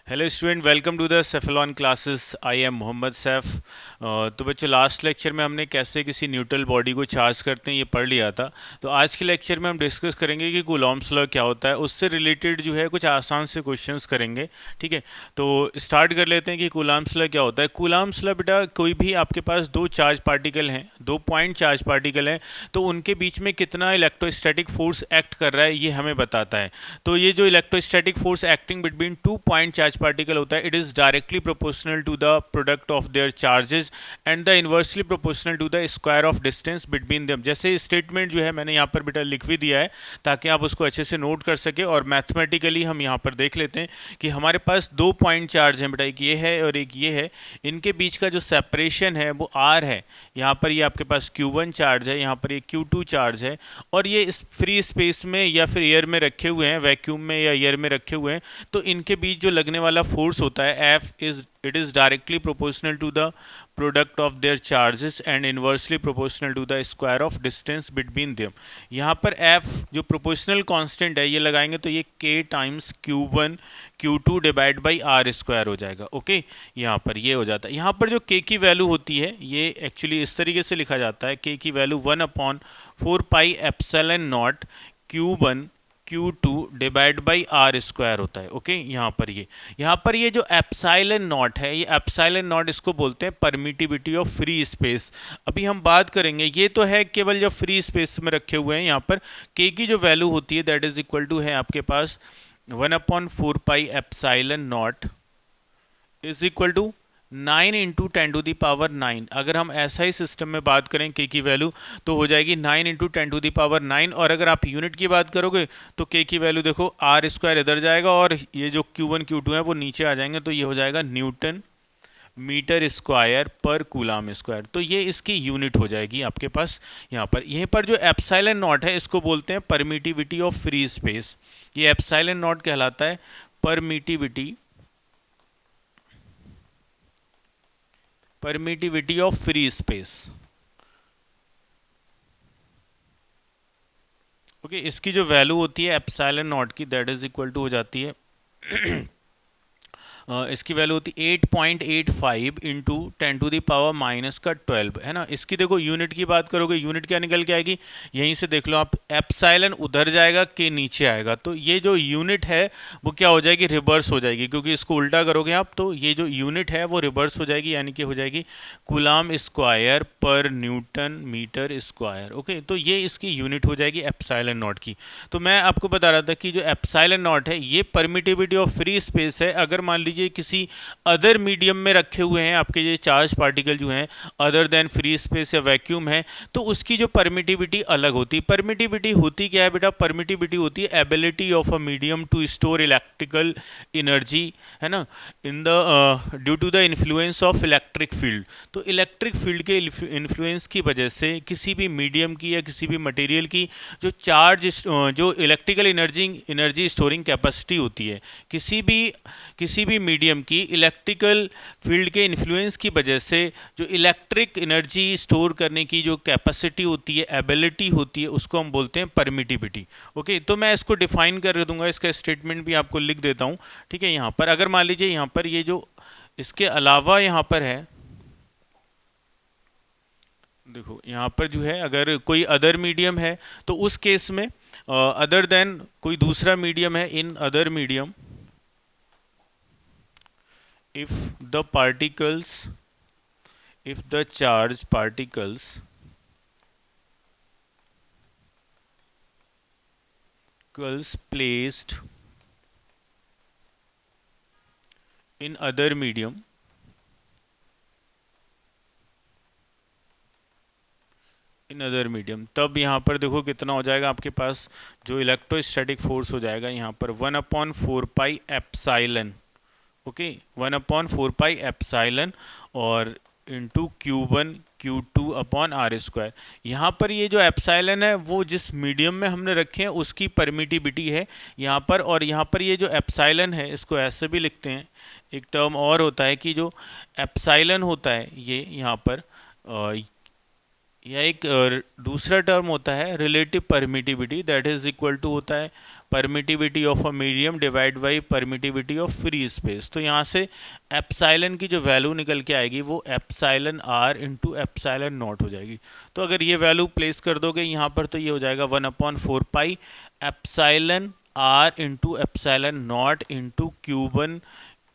Hello student, welcome to the सेफलॉन classes. I am Mohammad Saif. तो बच्चों, लास्ट लेक्चर में हमने कैसे किसी न्यूट्रल बॉडी को चार्ज करते हैं ये पढ़ लिया था। तो आज के लेक्चर में हम डिस्कस करेंगे कि कूलॉम्स लॉ क्या होता है। उससे रिलेटेड जो है कुछ आसान से क्वेश्चंस करेंगे। ठीक है, तो स्टार्ट कर लेते हैं कि कूलॉम्स लॉ क्या होता है। कूलॉम्स लॉ बेटा, कोई भी आपके पास दो चार्ज पार्टिकल हैं, दो पॉइंट चार्ज पार्टिकल हैं, तो उनके बीच में कितना इलेक्ट्रोस्टैटिक फोर्स एक्ट कर रहा है ये हमें बताता है। तो ये जो electrostatic force acting between two point charge particle होता है, it is directly proportional to the product of their charges and the inversely proportional to the square of distance between them. जैसे स्टेटमेंट जो है मैंने यहाँ पर बेटा लिख भी दिया है ताकि आप उसको अच्छे से नोट कर सके। और मैथमेटिकली हम यहाँ पर देख लेते हैं कि हमारे पास दो पॉइंट चार्ज हैं बेटा, एक ये है और एक ये है। इनके बीच का जो सेपरेशन है वो आर है। यहाँ पर ये आपके पास Q1 चार्ज है, यहाँ पर ये Q2 चार्ज है। और ये इस फ्री स्पेस में या फिर एयर में रखे हुए हैं, वैक्यूम में या एयर में रखे हुए हैं। तो इनके बीच जो लगने वाला फोर्स होता है F is directly proportional to the product of their charges and inversely proportional to the square of distance between them. यहाँ पर F जो प्रोपोर्शनल कांस्टेंट है ये लगाएंगे तो ये K times Q1 Q2 divide by are square हो जाएगा। ओके, यहाँ पर ये हो जाता है। यहाँ पर जो K की वैल्यू होती है ये एक्चुअली इस तरीके से लिखा जाता है, K की value 1/4 pi epsilon naught Q1 Q2 divide by are square होता है। ओके, यहाँ पर ये जो एप्सिलॉन नॉट है, ये एप्सिलॉन नॉट इसको बोलते हैं परमिटिविटी ऑफ फ्री स्पेस। अभी हम बात करेंगे, ये तो है केवल जब फ्री स्पेस में रखे हुए हैं। यहाँ पर K की जो वैल्यू होती है दैट इज इक्वल टू है आपके पास 1/4 pi epsilon naught is equal to 9 × 10⁻⁹। अगर हम ऐसा ही सिस्टम में बात करें K की वैल्यू तो हो जाएगी 9 × 10⁻⁹। और अगर आप यूनिट की बात करोगे तो K की वैल्यू देखो आर स्क्वायर इधर जाएगा और ये जो Q1 Q2 है वो नीचे आ जाएंगे, तो ये हो जाएगा न्यूटन मीटर स्क्वायर पर कूलाम स्क्वायर। तो ये इसकी यूनिट हो जाएगी आपके पास। यहाँ पर यहीं पर जो एप्सिलॉन नॉट है इसको बोलते हैं परमिटिविटी ऑफ फ्री स्पेस। ये एप्सिलॉन नॉट कहलाता है permittivity of free space. Okay, इसकी जो वैल्यू होती है एप्सिलॉन नॉट की दैट इज इक्वल टू हो जाती है इसकी वैल्यू होती है 8.85 इंटू 10⁻⁻12 है ना। इसकी देखो यूनिट की बात करोगे, यूनिट क्या निकल के आएगी, यहीं से देख लो आप, एप्सिलॉन उधर जाएगा के नीचे आएगा, तो ये जो यूनिट है वो क्या हो जाएगी, रिवर्स हो जाएगी। क्योंकि इसको उल्टा करोगे आप तो ये जो यूनिट है वो रिवर्स हो जाएगी, यानी कि हो जाएगी कूलाम स्क्वायर पर न्यूटन मीटर स्क्वायर। ओके, तो ये इसकी यूनिट हो जाएगी एप्सिलॉन नॉट की। तो मैं आपको बता रहा था कि जो एप्सिलॉन नॉट है ये परमिटिविटी ऑफ फ्री स्पेस है। अगर मान लीजिए किसी अदर मीडियम में रखे हुए हैं आपके ये चार्ज पार्टिकल जो हैं अदर देन फ्री स्पेस या वैक्यूम है, तो उसकी जो परमिटिविटी अलग होती है। परमिटिविटी होती क्या है बेटा, परमिटिविटी होती है ability of a medium to store electrical energy, है ना, in the due to the influence of electric field. तो इलेक्ट्रिक फील्ड के इन्फ्लुएंस की वजह से किसी भी मीडियम की या किसी भी मटेरियल की जो चार्ज जो इलेक्ट्रिकल एनर्जी स्टोरिंग कैपेसिटी होती है, किसी भी मीडियम की इलेक्ट्रिकल फील्ड के इन्फ्लुएंस की वजह से जो इलेक्ट्रिक एनर्जी स्टोर करने की जो कैपेसिटी होती है, एबिलिटी होती है, उसको हम बोलते हैं परमिटिविटी। ओके, तो मैं इसको डिफाइन कर दूंगा, इसका स्टेटमेंट भी आपको लिख देता हूं। ठीक है, यहाँ पर अगर मान लीजिए यहाँ पर ये जो इसके अलावा यहाँ पर है, देखो यहाँ पर जो है अगर कोई अदर मीडियम है तो उस केस में अदर देन कोई दूसरा मीडियम है, in other medium if the particles if the charge particles placed in other medium तब यहाँ पर देखो कितना हो जाएगा आपके पास, जो इलेक्ट्रोस्टैटिक फोर्स हो जाएगा यहाँ पर 1/4 pi epsilon. Okay, 1/4 pi epsilon और into Q1 Q2 upon R square. यहाँ पर ये जो एप्सिलॉन है वो जिस मीडियम में हमने रखे हैं उसकी परमिटिविटी है यहाँ पर। और यहाँ पर ये जो एप्सिलॉन है इसको ऐसे भी लिखते हैं, एक टर्म और होता है कि जो एप्सिलॉन होता है ये यहाँ पर या एक दूसरा टर्म होता है relative permittivity, that is equal to होता है permittivity of a medium divide by permittivity of free space. तो यहाँ से एप्साइलन की जो वैल्यू निकल के आएगी वो epsilon r into epsilon not हो जाएगी। तो अगर ये वैल्यू प्लेस कर दोगे यहाँ पर तो ये हो जाएगा 1/4 pi epsilon r into epsilon naught into Q1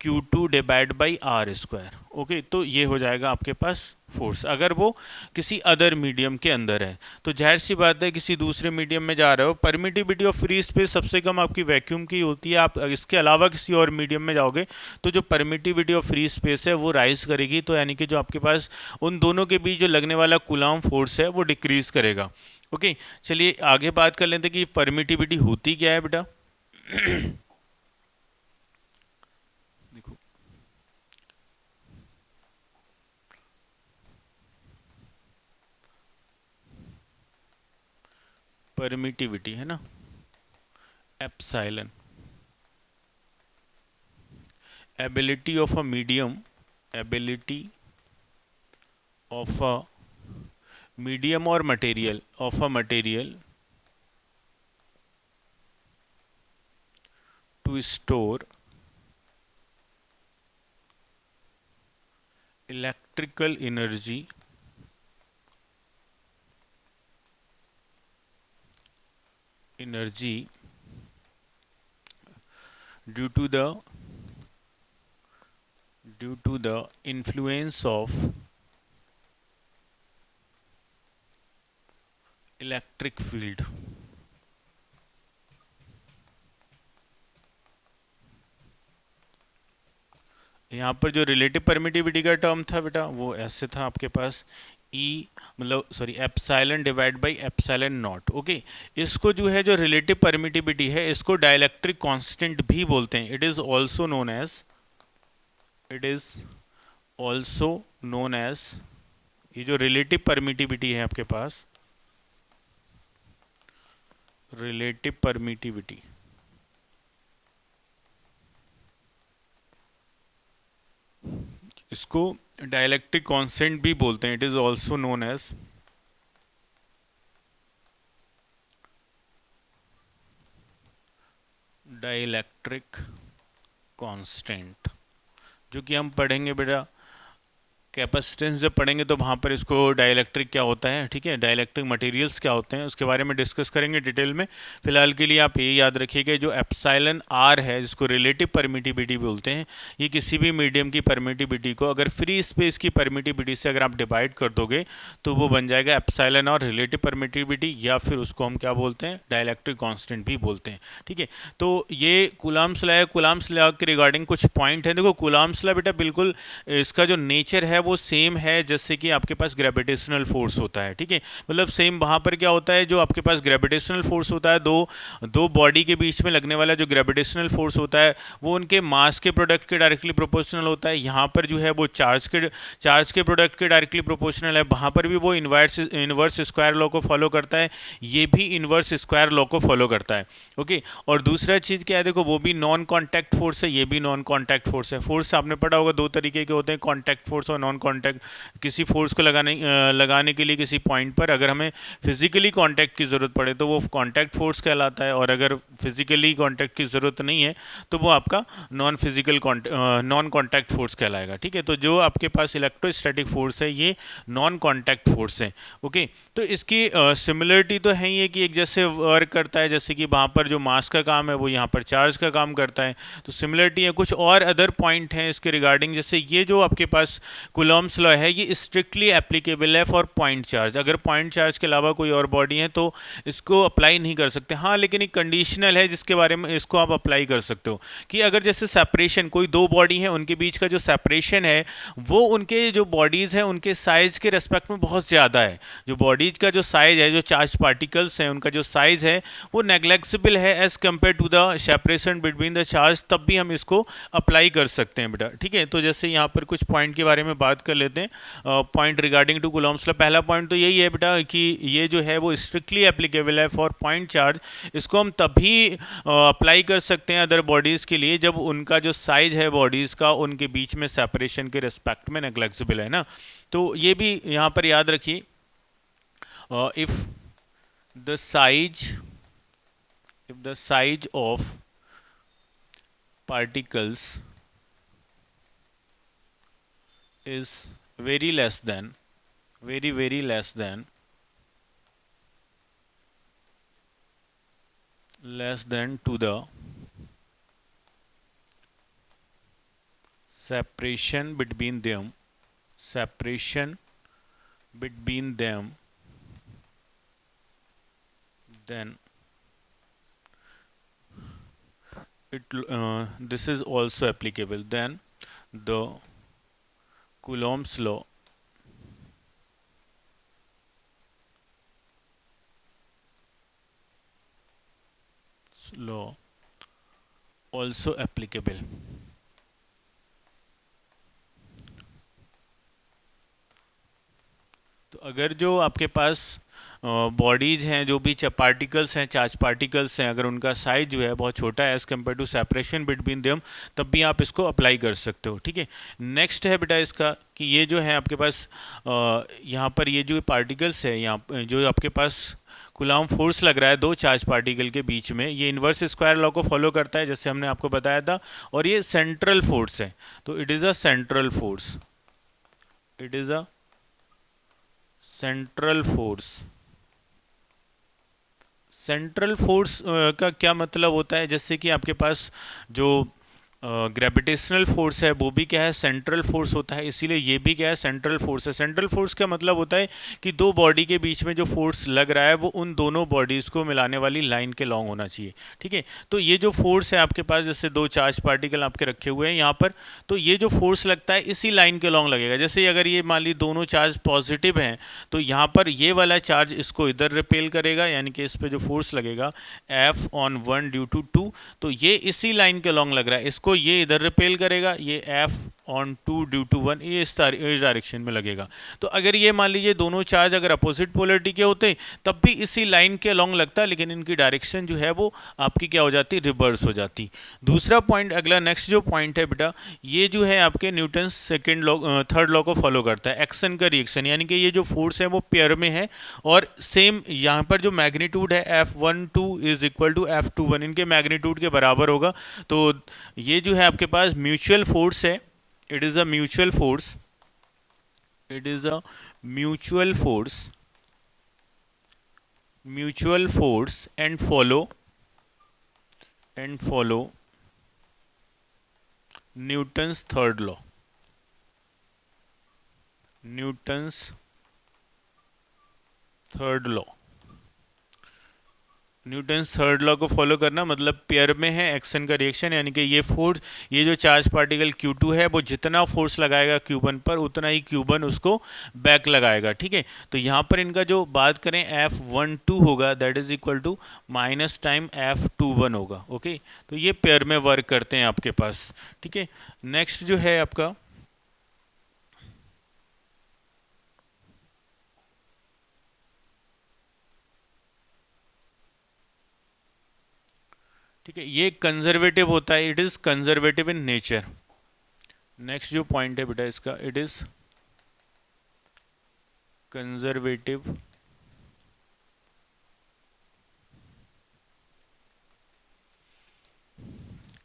Q2 divide by are square. Okay, तो ये हो जाएगा आपके पास फोर्स, अगर वो किसी अदर मीडियम के अंदर है। तो जाहिर सी बात है किसी दूसरे मीडियम में जा रहे हो, परमिटिविटी ऑफ फ्री स्पेस सबसे कम आपकी वैक्यूम की होती है। आप इसके अलावा किसी और मीडियम में जाओगे तो जो परमिटिविटी ऑफ फ्री स्पेस है वो राइज करेगी, तो यानी कि जो आपके पास उन दोनों के बीच जो लगने वाला कूलॉम फोर्स है वो डिक्रीज करेगा। ओके, चलिए आगे बात कर लेते हैं कि परमिटिविटी होती क्या है बेटा। देखो, परमिटिविटी है ना, epsilon, ability of a medium, ability of a medium और material, of a material to store electrical energy due to the influence of electric field। यहाँ पर जो रिलेटिव परमिटिविटी का टर्म था बेटा वो ऐसे था आपके पास ई, मतलब sorry epsilon divide by epsilon not. Okay, इसको जो है जो रिलेटिव परमिटिविटी है इसको डाइलेक्ट्रिक कांस्टेंट भी बोलते हैं। It is also known as, it is also known as, ये जो रिलेटिव परमिटिविटी है आपके पास, रिलेटिव परमिटिविटी, इसको डाइलेक्ट्रिक कांस्टेंट भी बोलते हैं। It is also known as dielectric constant, जो कि हम पढ़ेंगे बेटा कैपेसिटेंस जब पढ़ेंगे तो वहाँ पर इसको डाइलेक्ट्रिक क्या होता है, ठीक है, डाइलेक्ट्रिक मटेरियल्स क्या होते हैं उसके बारे में डिस्कस करेंगे डिटेल में। फिलहाल के लिए आप ये याद रखिएगा जो एप्सिलॉन आर है जिसको रिलेटिव परमिटिविटी बोलते हैं, ये किसी भी मीडियम की परमिटिविटी को अगर फ्री स्पेस की परमिटिविटी से अगर आप डिवाइड कर दोगे तो वो बन जाएगा एप्सिलॉन और रिलेटिव परमिटिविटी, या फिर उसको हम क्या बोलते हैं, डाइलेक्ट्रिक कांस्टेंट भी बोलते हैं। ठीक है, तो ये कूलॉम्स लॉ है। कूलॉम्स लॉ के रिगार्डिंग कुछ पॉइंट है। देखो कूलॉम्स लॉ बेटा बिल्कुल इसका जो नेचर है वो सेम है जैसे कि आपके पास ग्रेविटेशनल फोर्स होता है। ठीक है, मतलब सेम वहाँ पर क्या होता है, जो आपके पास ग्रेविटेशनल फोर्स होता है, दो बॉडी के बीच में लगने वाला जो ग्रेविटेशनल फोर्स होता है वो उनके मास के प्रोडक्ट के डायरेक्टली प्रोपोर्शनल होता है। यहाँ पर जो है वो चार्ज के प्रोडक्ट के डायरेक्टली प्रोपोर्शनल है। वहाँ पर भी वो इनवर्स स्क्वायर लॉ को फॉलो करता है, ये भी इनवर्स स्क्वायर लॉ को फॉलो करता है। ओके, और दूसरा चीज़ क्या है, देखो वो भी नॉन कॉन्टैक्ट फोर्स है, ये भी नॉन कॉन्टैक्ट फोर्स है। फोर्स आपने पढ़ा होगा दो तरीके के होते हैं, कॉन्टैक्ट फोर्स और नॉन कॉन्टैक्ट। किसी फोर्स को लगाने के लिए किसी पॉइंट पर अगर हमें फिजिकली कॉन्टैक्ट की ज़रूरत पड़े तो वो कॉन्टैक्ट फोर्स कहलाता है, और अगर फिजिकली कॉन्टैक्ट की ज़रूरत नहीं है तो वो आपका नॉन कॉन्टैक्ट फोर्स कहलाएगा। ठीक है, तो जो आपके पास इलेक्ट्रोस्टैटिक फोर्स है ये नॉन कॉन्टैक्ट फोर्स है। ओके, तो इसकी सिमिलरिटी तो है ही है कि एक जैसे वर्क करता है, जैसे कि वहाँ पर जो मास का काम है वो यहाँ पर चार्ज का काम करता है, तो सिमिलरिटी है। कुछ और अदर पॉइंट हैं इसके रिगार्डिंग, जैसे ये जो आपके पास कूलॉम्स लॉ है ये स्ट्रिक्टली एप्लीकेबल है फॉर पॉइंट चार्ज। अगर पॉइंट चार्ज के अलावा कोई और बॉडी है तो इसको अप्लाई नहीं कर सकते। हाँ, लेकिन एक कंडीशनल है जिसके बारे में इसको आप अप्लाई कर सकते हो कि अगर जैसे सेपरेशन, कोई दो बॉडी है उनके बीच का जो सेपरेशन है वो उनके जो बॉडीज़ हैं उनके साइज के रेस्पेक्ट में बहुत ज़्यादा है। जो बॉडीज का जो साइज है, जो चार्ज पार्टिकल्स हैं उनका जो साइज है वो नेग्लेक्सिबल है as compare to the separation between the charge, तब भी हम इसको अप्लाई कर सकते हैं बेटा। ठीक है, तो जैसे यहाँ पर कुछ पॉइंट के बारे में बात कर लेते हैं। Point regarding to Coulomb's law, पहला पॉइंट तो यही है बेटा कि ये जो है वो स्ट्रिक्टली एप्लीकेबल है फॉर पॉइंट चार्ज। इसको हम तभी अप्लाई कर सकते हैं अदर बॉडीज़ के लिए जब उनका जो साइज है बॉडीज़ का उनके बीच में सेपरेशन के रिस्पेक्ट में नेग्लेक्सिबल है ना। तो ये भी यहाँ पर याद रखिए if the size if the size of particles is very less than very less than to the separation between them, then this is also applicable. Then the Coulomb's law also applicable. तो अगर जो आपके पास bodies हैं, जो भी particles हैं, charge particles हैं, अगर उनका साइज जो है बहुत छोटा है as compare to separation between them, तब भी आप इसको अप्लाई कर सकते हो। ठीक है, नेक्स्ट है बेटा इसका कि ये जो है आपके पास यहाँ पर ये जो पार्टिकल्स है, यहाँ जो आपके पास कूलॉम फोर्स लग रहा है दो चार्ज पार्टिकल के बीच में, ये इन्वर्स स्क्वायर लॉ को फॉलो करता है जैसे हमने आपको बताया था, और ये सेंट्रल फोर्स है। तो it is a central force, it is a central force. Central force का क्या मतलब होता है, जैसे कि आपके पास जो ग्रेविटेशनल फोर्स है वो भी क्या है, सेंट्रल फोर्स होता है, इसीलिए ये भी क्या है, सेंट्रल फोर्स है। सेंट्रल फोर्स का मतलब होता है कि दो बॉडी के बीच में जो फोर्स लग रहा है वो उन दोनों बॉडीज़ को मिलाने वाली लाइन के लॉन्ग होना चाहिए। ठीक है, तो ये जो फोर्स है आपके पास, जैसे दो चार्ज पार्टिकल आपके रखे हुए हैं यहाँ पर, तो ये जो फोर्स लगता है इसी लाइन के लॉन्ग लगेगा। जैसे अगर ये मान ली दोनों चार्ज पॉजिटिव हैं, तो यहाँ पर ये वाला चार्ज इसको इधर रिपेल करेगा, यानी कि इस पर जो फोर्स लगेगा F/1 ड्यू टू 2, तो ये इसी लाइन के लॉन्ग लग रहा है, इसको ये इधर रिपेल करेगा, ये F/2 ड्यू टू 1 ये इस डायरेक्शन में लगेगा। तो अगर ये मान लीजिए दोनों चार्ज अगर अपोजिट पोलरिटी के होते तब भी इसी लाइन के अलॉन्ग लगता, लेकिन इनकी डायरेक्शन जो है वो आपकी क्या हो जाती, रिवर्स हो जाती। दूसरा पॉइंट, अगला नेक्स्ट जो पॉइंट है बेटा, ये जो है आपके Newton second law, third law को फॉलो करता है, एक्शन का रिएक्शन, यानी कि ये जो फोर्स है वो पेयर में है, और सेम यहाँ पर जो मैग्नीट्यूड है F12 is equal to F21, इनके मैग्नीट्यूड के बराबर होगा। तो ये जो है आपके पास म्यूचुअल फोर्स है, it is a mutual force, it is a mutual force, mutual force and follow Newton's third law, Newton's third law. Newton's third law को फॉलो करना मतलब पेयर में है एक्शन का रिएक्शन, यानी कि ये फोर्स, ये जो चार्ज पार्टिकल Q2 है वो जितना फोर्स लगाएगा Q1 पर उतना ही Q1 उसको बैक लगाएगा। ठीक है, तो यहाँ पर इनका जो बात करें F12 होगा, that is equal to minus time F21 होगा। ओके, तो ये पेयर में वर्क करते हैं आपके पास। ठीक है, नेक्स्ट जो है आपका, ठीक है, ये कंजर्वेटिव होता है, it is conservative in nature. Next जो पॉइंट है बेटा इसका, it is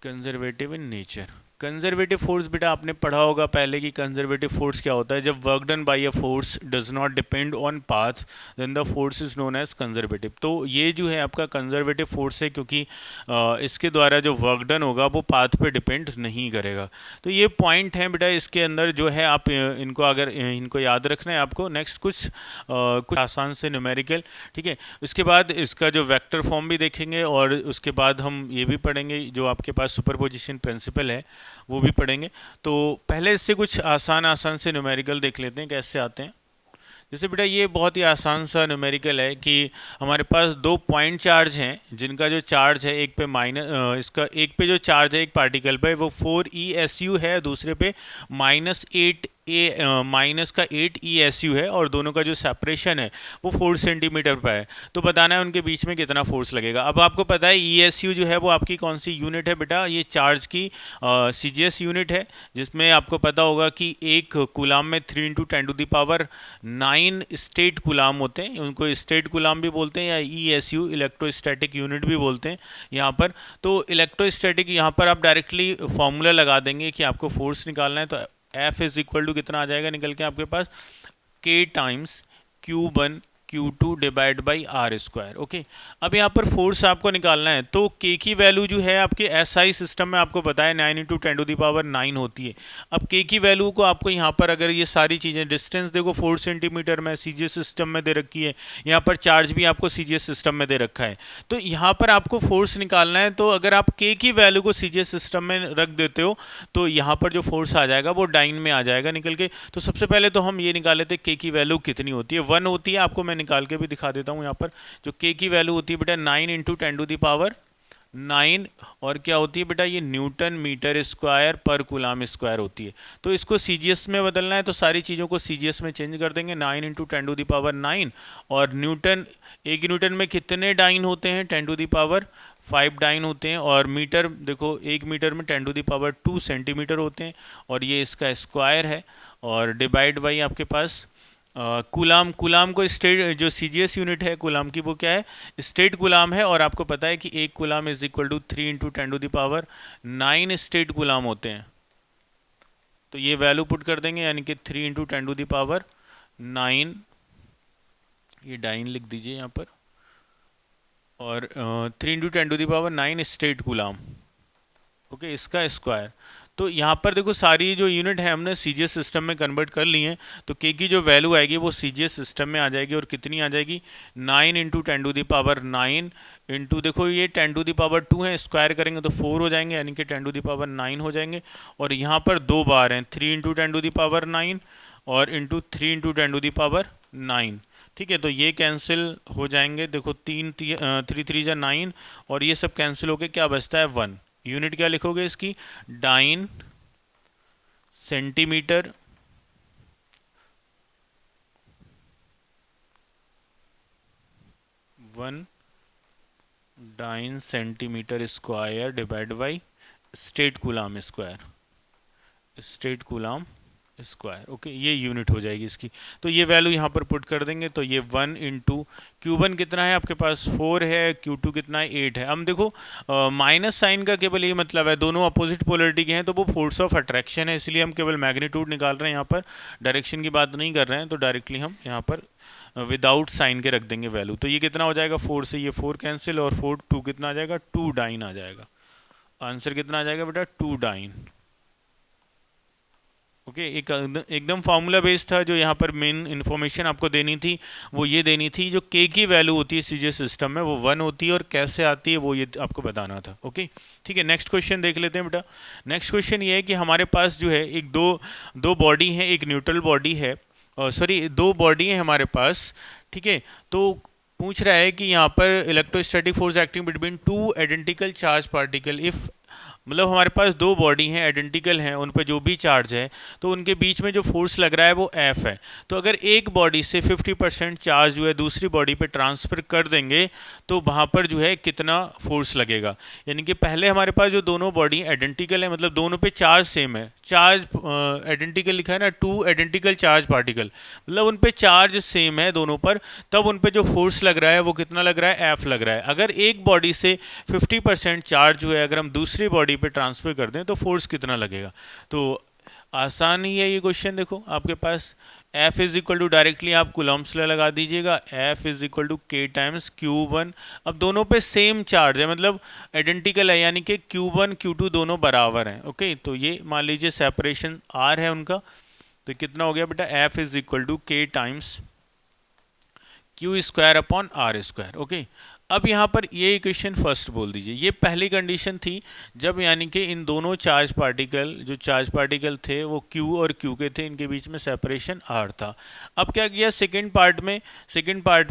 conservative in nature. Conservative force बेटा आपने पढ़ा होगा पहले कि कंजर्वेटिव फोर्स क्या होता है, जब work done by a force does not depend on path then the force is known as conservative. तो ये जो है आपका कंजर्वेटिव फोर्स है, क्योंकि इसके द्वारा जो वर्क डन होगा वो पाथ पे डिपेंड नहीं करेगा। तो ये पॉइंट है बेटा इसके अंदर जो है, आप इनको अगर इनको याद रखना है आपको। नेक्स्ट कुछ आसान से न्यूमेरिकल, ठीक है, उसके बाद इसका जो वेक्टर फॉर्म भी देखेंगे, और उसके बाद हम ये भी पढ़ेंगे जो आपके पास सुपरपोजिशन प्रिंसिपल है वो भी पढ़ेंगे। तो पहले इससे कुछ आसान से न्यूमेरिकल देख लेते हैं कैसे आते हैं। जैसे बेटा ये बहुत ही आसान सा न्यूमेरिकल है कि हमारे पास दो पॉइंट चार्ज हैं, जिनका जो चार्ज है एक पे एक पे जो चार्ज है एक पार्टिकल पे वो 4 ESU है, दूसरे पे -8 ए माइनस का 8 ESU है और दोनों का जो सेपरेशन है वो 4 सेंटीमीटर पर है। तो बताना है उनके बीच में कितना फोर्स लगेगा। अब आपको पता है ESU जो है वो आपकी कौन सी यूनिट है बेटा, ये चार्ज की CGS यूनिट है, जिसमें आपको पता होगा कि एक कूलाम में 3 इंटू 10⁹ स्टेट कूलाम होते हैं, उनको स्टेट कूलाम भी बोलते हैं या ESU इलेक्ट्रोस्टैटिक यूनिट भी बोलते हैं यहाँ पर। तो इलेक्ट्रोस्टैटिक यहाँ पर आप डायरेक्टली फॉर्मूला लगा देंगे कि आपको फोर्स निकालना है, तो F इज इक्वल टू कितना आ जाएगा निकल के आपके पास, K times Q1 Q2 divide by are square. Okay, अब यहाँ पर फोर्स आपको निकालना है, तो K की वैल्यू जो है आपके SI सिस्टम में आपको पता है 9 इंटू 10⁹ होती है। अब K की वैल्यू को आपको यहाँ पर अगर ये सारी चीज़ें, डिस्टेंस देखो 4 सेंटीमीटर में CGS सिस्टम में दे रखी है, यहाँ पर चार्ज भी आपको CGS सिस्टम में दे रखा है, तो यहाँ पर आपको फोर्स निकालना है। तो अगर आप K की वैल्यू को CGS सिस्टम में रख देते हो तो यहाँ पर जो फोर्स आ जाएगा वो डाइन में आ जाएगा निकल के। तो सबसे पहले तो हम ये निकाल लेते हैं K की वैल्यू कितनी होती है, 1 होती है, आपको मैं निकाल के भी दिखा देता हूँ यहाँ पर। जो K की वैल्यू होती है बेटा 9 इंटू 10⁹ और क्या होती है बेटा, ये न्यूटन मीटर स्क्वायर पर कूलाम स्क्वायर होती है। तो इसको CGS में बदलना है, तो सारी चीज़ों को CGS में चेंज कर देंगे, 9 इंटू 10⁹ और न्यूटन, एक न्यूटन में कितने डाइन होते हैं, 10⁵ डाइन होते हैं, और मीटर देखो एक मीटर में 10⁻² सेंटीमीटर होते हैं, और ये इसका स्क्वायर है, और डिवाइड बाई आपके पास कूलाम। कूलाम को स्टेट, जो CGS यूनिट है कूलाम की वो क्या है, स्टेट कूलाम है, और आपको पता है कि एक coulomb is equal to 3 into 10⁹ stat coulomb होते हैं। तो ये वैल्यू पुट कर देंगे, यानी कि 3 इंटू 10⁹, ये डाइन लिख दीजिए यहाँ पर, और 3 इंटू 10⁹ स्टेट कूलाम। ओके, इसका स्क्वायर। तो यहाँ पर देखो सारी जो यूनिट है हमने CGS सिस्टम में कन्वर्ट कर ली हैं, तो K की जो वैल्यू आएगी वो CGS सिस्टम में आ जाएगी, और कितनी आ जाएगी, 9 इंटू 10⁹ इंटू देखो ये 10⁻² है, स्क्वायर करेंगे तो 4 हो जाएंगे, यानी कि 10⁻9 हो जाएंगे, और यहाँ पर 2 बार हैं, 3 इंटू 10⁻9 और इंटू 3 इंटू 10⁻9। ठीक है, तो ये कैंसिल हो जाएंगे, देखो 3 3 जा 9, और ये सब कैंसिल होके क्या बचता है 1। यूनिट क्या लिखोगे इसकी, dyne centimetre dyne centimetre square divide by state coulomb square, state coulomb square. Okay, ये यूनिट हो जाएगी इसकी। तो ये वैल्यू यहाँ पर पुट कर देंगे, तो ये 1 इंटू Q1 कितना है आपके पास 4 है, Q2 कितना है 8 है। हम देखो माइनस साइन का केवल ये मतलब है, दोनों अपोजिट पोलरिटी के हैं, तो वो फोर्स ऑफ अट्रैक्शन है, इसलिए हम केवल मैग्नीट्यूड निकाल रहे हैं, यहाँ पर डायरेक्शन की बात नहीं कर रहे हैं, तो डायरेक्टली हम यहाँ पर विदाउट साइन के रख देंगे वैल्यू। तो ये कितना हो जाएगा, 4 से ये 4 कैंसिल, और 4 2 कितना आ जाएगा, 2 डाइन आ जाएगा। आंसर कितना आ जाएगा बेटा, 2 डाइन। ओके, एकदम फार्मूला बेस्ड था। जो यहाँ पर मेन इन्फॉर्मेशन आपको देनी थी वो ये देनी थी, जो K की वैल्यू होती है CGS सिस्टम में वो 1 होती है, और कैसे आती है वो ये आपको बताना था। ओके, ठीक है, नेक्स्ट क्वेश्चन देख लेते हैं बेटा। नेक्स्ट क्वेश्चन ये है कि हमारे पास जो है एक दो बॉडी है, एक न्यूट्रल बॉडी है, सॉरी 2 बॉडी है हमारे पास। ठीक है, तो पूछ रहा है कि यहाँ पर electrostatic force acting between 2 identical charge particle, if मतलब हमारे पास 2 बॉडी हैं, आइडेंटिकल हैं, उन पर जो भी चार्ज है, तो उनके बीच में जो फोर्स लग रहा है वो F है। तो अगर एक बॉडी से 50% चार्ज जो है दूसरी बॉडी पे ट्रांसफ़र कर देंगे तो वहाँ पर जो है कितना फोर्स लगेगा। यानी कि पहले हमारे पास जो दोनों बॉडी आइडेंटिकल है, मतलब दोनों पे चार्ज सेम है, चार्ज आइडेंटिकल लिखा है ना, 2 आइडेंटिकल चार्ज पार्टिकल, मतलब उन पे चार्ज सेम है दोनों पर, तब उन पे जो फोर्स लग रहा है वो कितना लग रहा है, F लग रहा है। अगर एक बॉडी से 50% चार्ज जो है अगर हम दूसरी बॉडी पे ट्रांसफर कर दें तो फोर्स कितना लगेगा। तो आसान ही है ये क्वेश्चन, देखो आपके पास F is equal to, directly आप कूलम्ब्स लॉ लगा दीजिएगा, F is equal to K times Q1। अब दोनों पे सेम चार्ज है, मतलब आइडेंटिकल है, यानी कि Q1 Q2 दोनों बराबर हैं। ओके, तो ये मान लीजिए सेपरेशन R है उनका, तो कितना हो गया बेटा, F is equal to K times Q² upon R²। Okay, अब यहाँ पर ये इक्वेशन फर्स्ट बोल दीजिए, ये पहली कंडीशन थी जब यानी कि इन दोनों चार्ज पार्टिकल, जो चार्ज पार्टिकल थे वो Q और Q के थे, इनके बीच में सेपरेशन R था। अब क्या किया सेकंड पार्ट में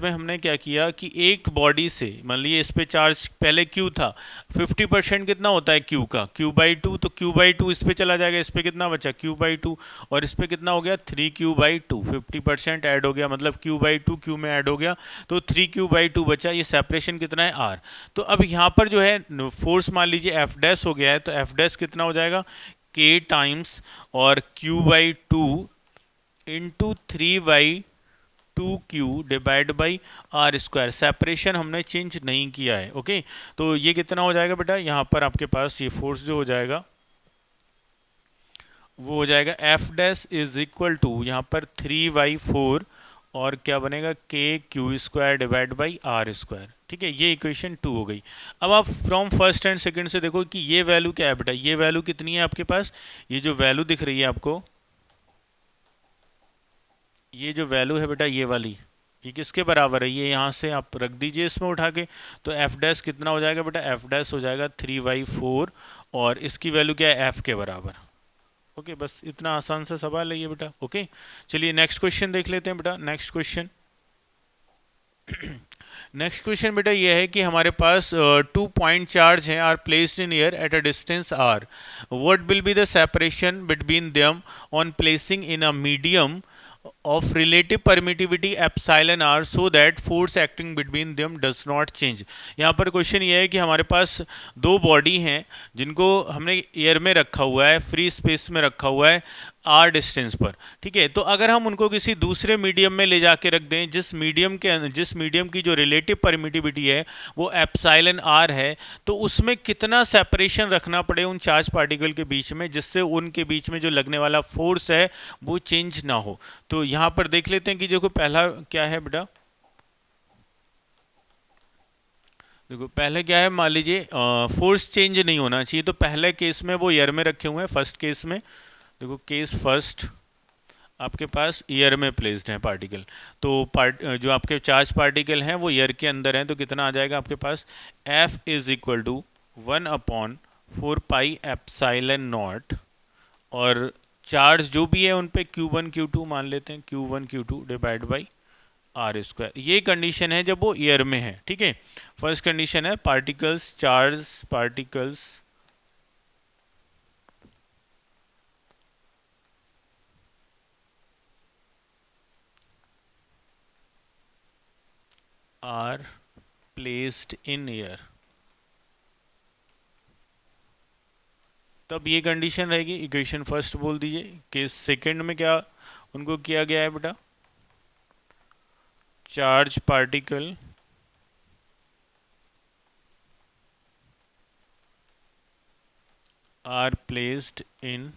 हमने क्या किया कि एक बॉडी से, मान लीजिए इस पे चार्ज पहले Q था, 50% कितना होता है Q का, Q/2, तो Q/2 इस पे चला जाएगा, इस पे कितना बचा Q/2, और इस पे कितना हो गया 3Q/2, 50% ऐड हो गया, मतलब Q/2 Q में ऐड हो गया, तो 3Q/2 बचा। ये सेपरेशन कितना है R। तो अब यहाँ पर जो है फोर्स मान लीजिए F डैश हो गया है, तो F डैश कितना हो जाएगा K टाइम्स और Q/2 into 3/2Q divide by are square. Separation हमने चेंज नहीं किया है। ओके, तो ये कितना हो जाएगा बेटा, यहाँ पर आपके पास ये फोर्स जो हो जाएगा वो हो जाएगा F dash is equal to यहाँ पर 3/4 और क्या बनेगा KQ² divide by are square. ठीक है, ये इक्वेशन 2 हो गई। अब आप फ्रॉम फर्स्ट एंड सेकंड से देखो कि ये वैल्यू क्या है बेटा, ये वैल्यू कितनी है आपके पास, ये जो वैल्यू दिख रही है आपको, ये जो वैल्यू है बेटा ये वाली, ये किसके बराबर है, ये यहाँ से आप रख दीजिए इसमें उठा के, तो F डैश कितना हो जाएगा बेटा, F डैश हो जाएगा 3/4 और इसकी वैल्यू क्या है F के बराबर। ओके, बस इतना आसान सा सवाल है ये बेटा। ओके, चलिए नेक्स्ट क्वेश्चन देख लेते हैं बेटा। नेक्स्ट क्वेश्चन नेक्स्ट क्वेश्चन बेटा ये है कि हमारे पास 2 पॉइंट चार्ज हैं are placed in air at a distance r. What will be the separation between them on placing in a medium of relative permittivity epsilon r so that force acting between them does not change। यहाँ पर question ये है कि हमारे पास दो body हैं जिनको हमने एयर में रखा हुआ है, फ्री स्पेस में रखा हुआ है r डिस्टेंस पर। ठीक है, तो अगर हम उनको किसी दूसरे मीडियम में ले जाके रख दें जिस मीडियम की जो रिलेटिव परमिटिविटी है वो एप्साइलन r है, तो उसमें कितना सेपरेशन रखना पड़े उन चार्ज पार्टिकल के बीच में जिससे उनके बीच में जो लगने वाला फोर्स है वो चेंज ना हो। तो यहाँ पर देख लेते हैं कि देखो पहला क्या है बेटा, देखो पहले क्या है, मान लीजिए फोर्स चेंज नहीं होना चाहिए, तो पहले केस में वो एयर में रखे हुए हैं। फर्स्ट केस में देखो, केस फर्स्ट आपके पास एयर में प्लेस्ड है पार्टिकल, तो जो आपके चार्ज पार्टिकल हैं वो एयर के अंदर हैं, तो कितना आ जाएगा आपके पास F इज इक्वल टू 1/4πε0, और चार्ज जो भी है उन पे Q1 Q2 मान लेते हैं, Q1 Q2 divide by are square. ये कंडीशन है जब वो एयर में है। ठीक है, फर्स्ट कंडीशन है particles are placed in air, तब ये कंडीशन रहेगी। इक्वेशन फर्स्ट बोल दीजिए। केस सेकंड में क्या उनको किया गया है बेटा, charge particle are placed in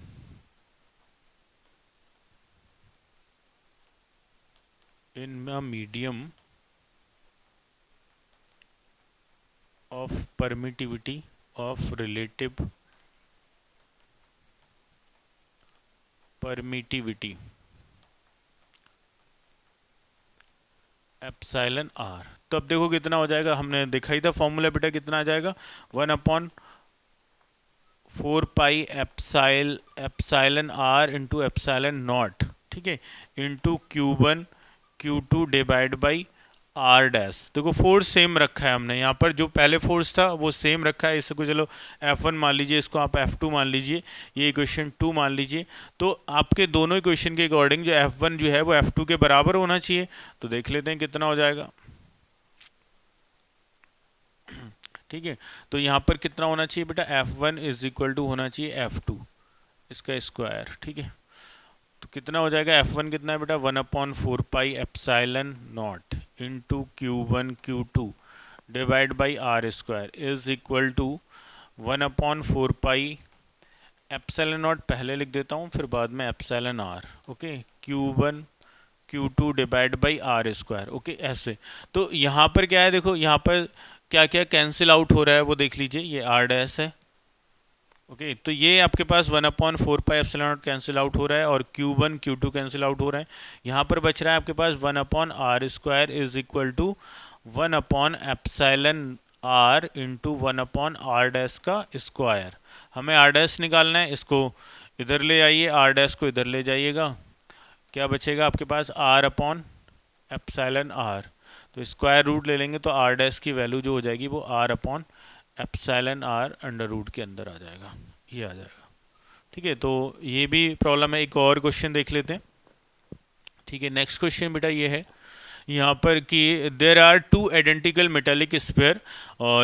a medium of permittivity of relative permittivity epsilon r. तो अब देखो कितना हो जाएगा, हमने दिखाई था फॉर्मूला बेटा, कितना आ जाएगा 1/4 pi epsilon r into epsilon naught. ठीक है, into Q1 Q2 divide by r dash. देखो फोर्स सेम रखा है हमने, यहाँ पर जो पहले फोर्स था वो सेम रखा है, इसको चलो F1 मान लीजिए, इसको आप F2 मान लीजिए, ये इक्वेशन 2 मान लीजिए। तो आपके दोनों इक्वेशन के अकॉर्डिंग जो F1 जो है वो F2 के बराबर होना चाहिए। तो देख लेते हैं कितना हो जाएगा। ठीक है, तो यहाँ पर कितना होना चाहिए बेटा, F1 इज इक्वल टू होना चाहिए F2 इसका स्क्वायर। ठीक है, तो कितना हो जाएगा, F1 कितना है बेटा 1/4 pi epsilon naught into Q1 Q2 divide by are square is equal to 1/4 pi epsilon naught पहले लिख देता हूँ, फिर बाद में epsilon r. Okay, Q1 Q2 divide by are square. Okay, ऐसे। तो यहाँ पर क्या है, देखो यहाँ पर क्या क्या कैंसिल आउट हो रहा है वो देख लीजिए, ये आर डैश है। ओके, तो ये आपके पास 1/4 pi epsilon not cancel out हो रहा है और Q1 Q2 कैंसिल आउट हो रहा है। यहाँ पर बच रहा है आपके पास 1/r² इज इक्वल टू 1/एप्सिलॉन r इंटू 1/r डैश का स्क्वायर। हमें r डैश निकालना है, इसको इधर ले आइए, r डैश को इधर ले जाइएगा, क्या बचेगा आपके पास r/एप्सिलॉन r। तो स्क्वायर रूट ले लेंगे तो r डैश की वैल्यू जो हो जाएगी वो r/एप्सिलॉन r अंडर रूट के अंदर आ जाएगा, ये आ जाएगा। ठीक है, तो ये भी प्रॉब्लम है। एक और क्वेश्चन देख लेते हैं। ठीक है, नेक्स्ट क्वेश्चन बेटा ये है यहाँ पर कि there are two identical metallic sphere,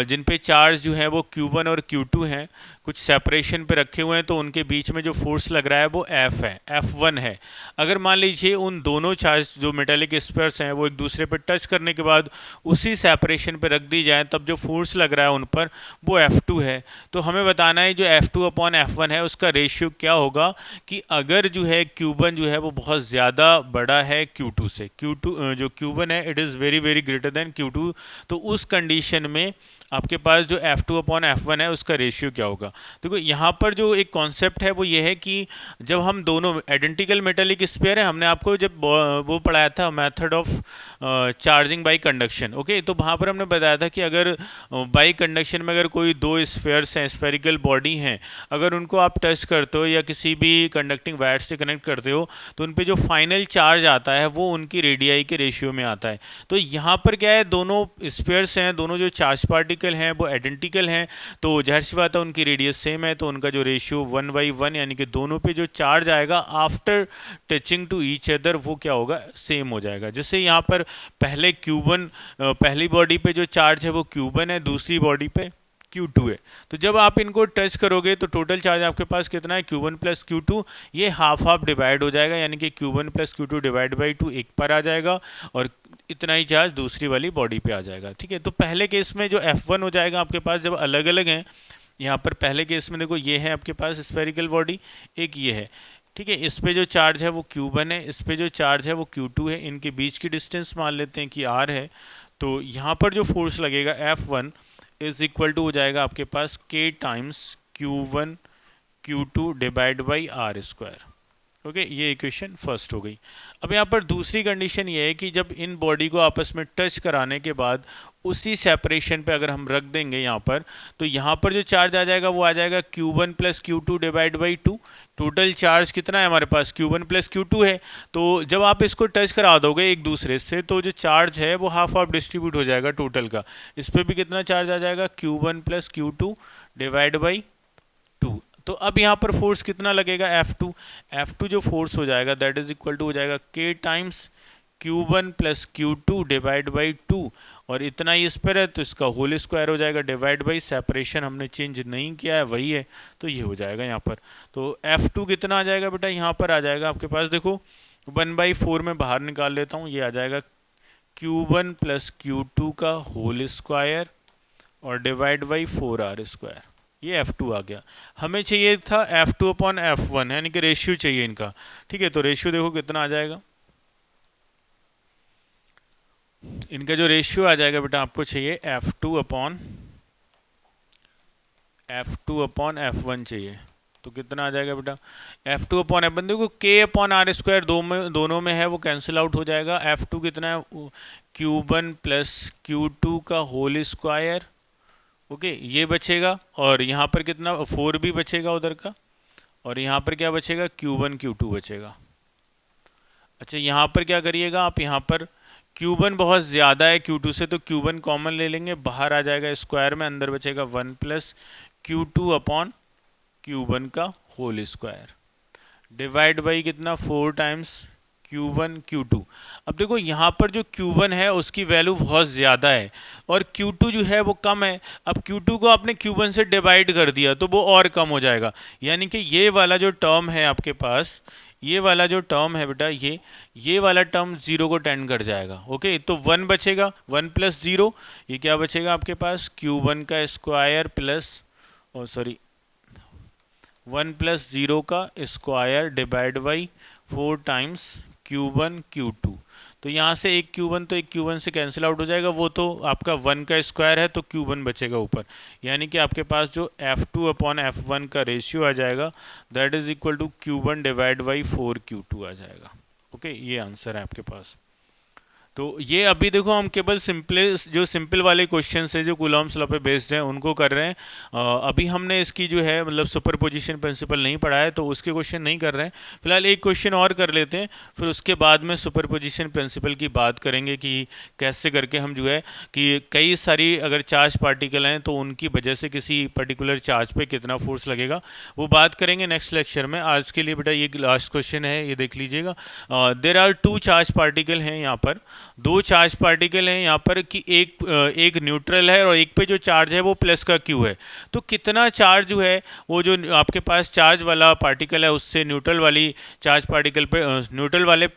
जिन पे चार्ज जो है वो Q1 और Q2 हैं, कुछ सेपरेशन पे रखे हुए हैं, तो उनके बीच में जो फोर्स लग रहा है वो F है, F1 है। अगर मान लीजिए उन दोनों चार्ज जो मेटालिक स्फीयर्स हैं वो एक दूसरे पे टच करने के बाद उसी सेपरेशन पे रख दी जाए, तब जो फोर्स लग रहा है उन पर वो F2 है। तो हमें बताना है जो F2/F1 है उसका रेशियो क्या होगा, कि अगर जो है Q1 जो है वो बहुत ज़्यादा बड़ा है Q2 से, Q2 जो Q1 है it is very very greater than Q2, तो उस कंडीशन में आपके पास जो F2/F1 है उसका रेशियो क्या होगा। देखो यहाँ पर जो एक कॉन्सेप्ट है वो ये है कि जब हम दोनों आइडेंटिकल मेटालिक स्फीयर है, हमने आपको जब वो पढ़ाया था method of charging by conduction, okay, तो वहाँ पर हमने बताया था कि अगर बाई कंडक्शन में अगर कोई दो स्फीयर्स हैं, स्फेरिकल बॉडी हैं, अगर उनको आप टच करते हो या किसी भी कंडक्टिंग वायर से कनेक्ट करते हो, तो उन पे जो फाइनल चार्ज आता है वो उनकी रेडियाई के रेशियो में आता है। तो यहाँ पर क्या है, दोनों स्फीयर्स हैं, दोनों जो चार्ज पार्टिकल हैं वो आइडेंटिकल हैं, तो जाहिर सी बात है उनकी रेडियस सेम है, तो उनका जो रेशियो 1/1 यानी कि दोनों पे जो चार्ज आएगा after touching to each other वो क्या होगा, सेम हो जाएगा। जैसे यहाँ पर पहले Q1 पहली बॉडी पे जो चार्ज है वो Q1 है, दूसरी बॉडी पे Q2 है, तो जब आप इनको टच करोगे तो टोटल चार्ज आपके पास कितना है, Q1 प्लस Q2, ये हाफ हाफ डिवाइड हो जाएगा, यानी कि Q1 plus Q2 divide by 2 एक पर आ जाएगा, और इतना ही चार्ज दूसरी वाली बॉडी पे आ जाएगा। ठीक है, तो पहले केस में जो F1 हो जाएगा आपके पास जब अलग अलग हैं, यहाँ पर पहले केस में देखो ये है आपके पास स्फेरिकल बॉडी, एक ये है। ठीक है, इस पे जो चार्ज है वो Q1 है, इस पे जो चार्ज है वो Q2 है, इनके बीच की डिस्टेंस मान लेते हैं कि R है। तो यहाँ पर जो फोर्स लगेगा F1 इज इक्वल टू हो जाएगा आपके पास K times Q1 Q2 divide by R square. Okay, ये इक्वेशन फर्स्ट हो गई। अब यहाँ पर दूसरी कंडीशन ये है कि जब इन बॉडी को आपस में टच कराने के बाद उसी सेपरेशन पे अगर हम रख देंगे यहाँ पर, तो यहाँ पर जो चार्ज आ जाएगा वो आ जाएगा Q1 plus Q2 divide by 2। Total charge कितना है हमारे पास, Q1 प्लस Q2 है। तो जब आप इसको टच करा दोगे एक दूसरे से, तो जो चार्ज है वो हाफ हाफ डिस्ट्रीब्यूट हो जाएगा टोटल का। इस पर भी कितना चार्ज आ जाएगा, Q1 plus Q2 divide by 2। तो अब यहाँ पर फोर्स कितना लगेगा, F2 जो फोर्स हो जाएगा दैट इज इक्वल टू हो जाएगा K times Q1 plus Q2 divide by 2, और इतना ही इस पर है तो इसका होल स्क्वायर हो जाएगा, डिवाइड बाई सेपरेशन हमने चेंज नहीं किया है वही है, तो ये हो जाएगा यहाँ पर। तो F2 कितना आ जाएगा बेटा, यहाँ पर आ जाएगा आपके पास, देखो 1/4 में बाहर निकाल लेता हूँ, ये आ जाएगा Q1 प्लस Q2 का होल स्क्वायर और डिवाइड बाई 4R स्क्वायर, ये F2 आ गया। हमें चाहिए था F2/F1 यानी कि रेशियो चाहिए इनका। ठीक है, तो रेशियो देखो कितना आ जाएगा, इनका जो रेशियो आ जाएगा बेटा आपको चाहिए F2/F1 चाहिए, तो कितना आ जाएगा बेटा F2/F1, देखो K/R स्क्वायर दोनों में है वो कैंसिल आउट हो जाएगा। F2 कितना है, Q1 प्लस Q2 का होल स्क्वायर, ओके, ये बचेगा, और यहाँ पर कितना 4 भी बचेगा उधर का, और यहाँ पर क्या बचेगा, Q1 Q2 बचेगा। अच्छा, यहाँ पर क्या करिएगा आप, यहाँ पर Q1 बहुत ज़्यादा है Q2 से, तो Q1 कॉमन ले लेंगे, बाहर आ जाएगा स्क्वायर में, अंदर बचेगा 1 प्लस Q2/Q1 का होल स्क्वायर डिवाइड बाई कितना 4 टाइम्स Q1 Q2। अब देखो यहाँ पर जो Q1 है उसकी वैल्यू बहुत ज़्यादा है और Q2 जो है वो कम है। अब Q2 को आपने Q1 से डिवाइड कर दिया तो वो और कम हो जाएगा, यानी कि ये वाला जो टर्म है आपके पास, ये वाला जो टर्म है बेटा, ये वाला टर्म 0 को टेंड कर जाएगा। ओके, तो 1 बचेगा, 1 प्लस 0, ये क्या बचेगा आपके पास, Q1 का स्क्वायर प्लस, ओ सॉरी 1 प्लस 0 का square divide by 4 times Q1 Q2। तो यहाँ से एक Q1 तो एक Q1 से कैंसिल आउट हो जाएगा, वो तो आपका 1 का स्क्वायर है तो Q1 बचेगा ऊपर, यानी कि आपके पास जो F2/F1 का रेशियो आ जाएगा that is equal to Q1 divide by 4 Q2 आ जाएगा। ओके, ये आंसर है आपके पास। तो ये अभी देखो हम केवल सिंपल वाले क्वेश्चन है जो कूलॉम्स लॉ पे बेस्ड हैं उनको कर रहे हैं। अभी हमने इसकी जो है मतलब सुपरपोजिशन प्रिंसिपल नहीं पढ़ा है, तो उसके क्वेश्चन नहीं कर रहे हैं। फिलहाल एक क्वेश्चन और कर लेते हैं, फिर उसके बाद में सुपरपोजिशन प्रिंसिपल की बात करेंगे कि कैसे करके हम जो है कि कई सारी अगर चार्ज पार्टिकल हैं तो उनकी वजह से किसी पर्टिकुलर चार्ज पे कितना फोर्स लगेगा, वो बात करेंगे नेक्स्ट लेक्चर में। आज के लिए बेटा ये लास्ट क्वेश्चन है, ये देख लीजिएगा। There are two charge particle हैं यहाँ पर, दो चार्ज पार्टिकल हैं यहाँ पर कि एक न्यूट्रल है और एक पे जो चार्ज है वो प्लस का क्यू है। तो कितना चार्ज जो है वो जो आपके पास चार्ज वाला पार्टिकल है उससे न्यूट्रल वाली चार्ज पार्टिकल पे न्यूट्रल वाले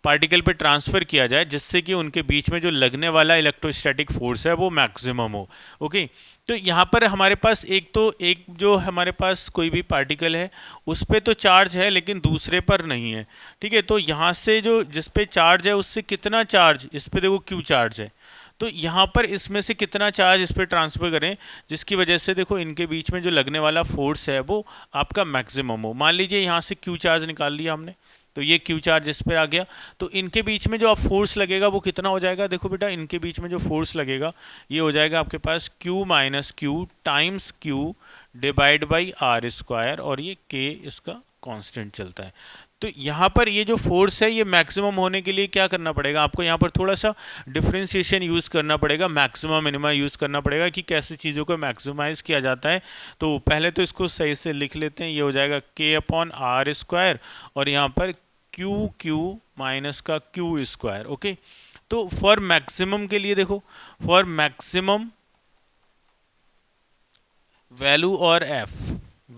पार्टिकल पे ट्रांसफ़र किया जाए जिससे कि उनके बीच में जो लगने वाला इलेक्ट्रोस्टैटिक फोर्स है वो मैक्सिमम हो। ओके, तो यहाँ पर हमारे पास एक जो हमारे पास कोई भी पार्टिकल है उस पे तो चार्ज है लेकिन दूसरे पर नहीं है। ठीक है, तो यहाँ से जो जिस पे चार्ज है उससे कितना चार्ज, इस पे देखो क्यू चार्ज है, तो यहाँ पर इसमें से कितना चार्ज इस पर ट्रांसफर करें जिसकी वजह से देखो इनके बीच में जो लगने वाला फोर्स है वो आपका मैक्सिमम हो। मान लीजिए यहाँ से क्यू चार्ज निकाल लिया हमने, तो ये क्यू चार्ज इस पर आ गया, तो इनके बीच में जो आप फोर्स लगेगा वो कितना हो जाएगा। देखो बेटा इनके बीच में जो फोर्स लगेगा ये हो जाएगा आपके पास Q minus Q times Q divide by are square, और ये के इसका कांस्टेंट चलता है। तो यहाँ पर ये जो फोर्स है ये मैक्सिमम होने के लिए क्या करना पड़ेगा आपको, यहाँ पर थोड़ा सा डिफ्रेंशिएशन यूज़ करना पड़ेगा, मैक्सिमम मिनिमा यूज़ करना पड़ेगा कि कैसे चीज़ों को मैक्सिमाइज किया जाता है। तो पहले तो इसको सही से लिख लेते हैं, ये हो जाएगा के अपॉन आर स्क्वायर और यहाँ पर क्यू क्यू माइनस का क्यू स्क्वायर। ओके, तो फॉर मैक्सिमम के लिए देखो, फॉर मैक्सिमम वैल्यू और F,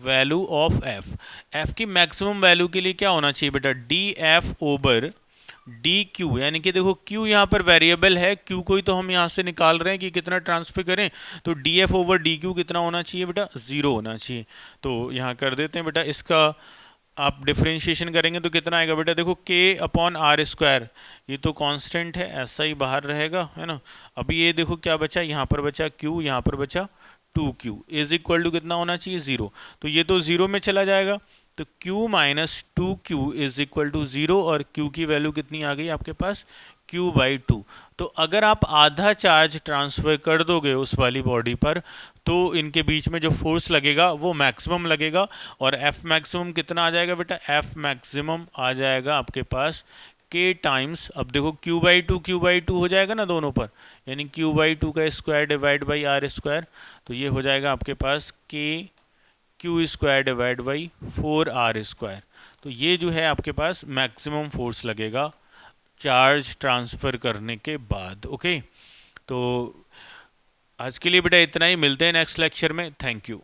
value of F, F की मैक्सिमम वैल्यू के लिए क्या होना चाहिए बेटा, D F over D Q, यानी कि देखो क्यू यहाँ पर वेरिएबल है, क्यू को ही तो हम यहाँ से निकाल रहे हैं कि कितना ट्रांसफर करें, तो D F over D Q कितना होना चाहिए बेटा, ज़ीरो होना चाहिए। तो यहाँ कर देते हैं बेटा, इसका आप डिफ्रेंशिएशन करेंगे तो कितना आएगा बेटा, देखो के अपॉन आर स्क्वायर, ये तो कांस्टेंट है ऐसा ही बाहर रहेगा है ना। अभी ये देखो क्या बचा, यहाँ पर बचा क्यू, यहाँ पर बचा two q is equal to कितना होना चाहिए, ज़ीरो, तो ये तो ज़ीरो में चला जाएगा, तो q minus two q is equal to zero, और q की वैल्यू कितनी आ गई आपके पास, q बाई टू। तो अगर आप आधा चार्ज ट्रांसफर कर दोगे उस वाली बॉडी पर तो इनके बीच में जो फोर्स लगेगा वो मैक्सिमम लगेगा, और f मैक्सिमम कितना आ जाएगा बेटा, f मैक्सिमम आ जाएगा आपके पास k टाइम्स, अब देखो q बाई टू हो जाएगा ना दोनों पर, यानी q बाई टू का square divide by are square, तो ये हो जाएगा आपके पास k q square divide by four r square. तो ये जो है आपके पास मैक्सिमम फोर्स लगेगा चार्ज ट्रांसफ़र करने के बाद। ओके, तो आज के लिए बेटा इतना ही, मिलते हैं नेक्स्ट लेक्चर में। Thank you.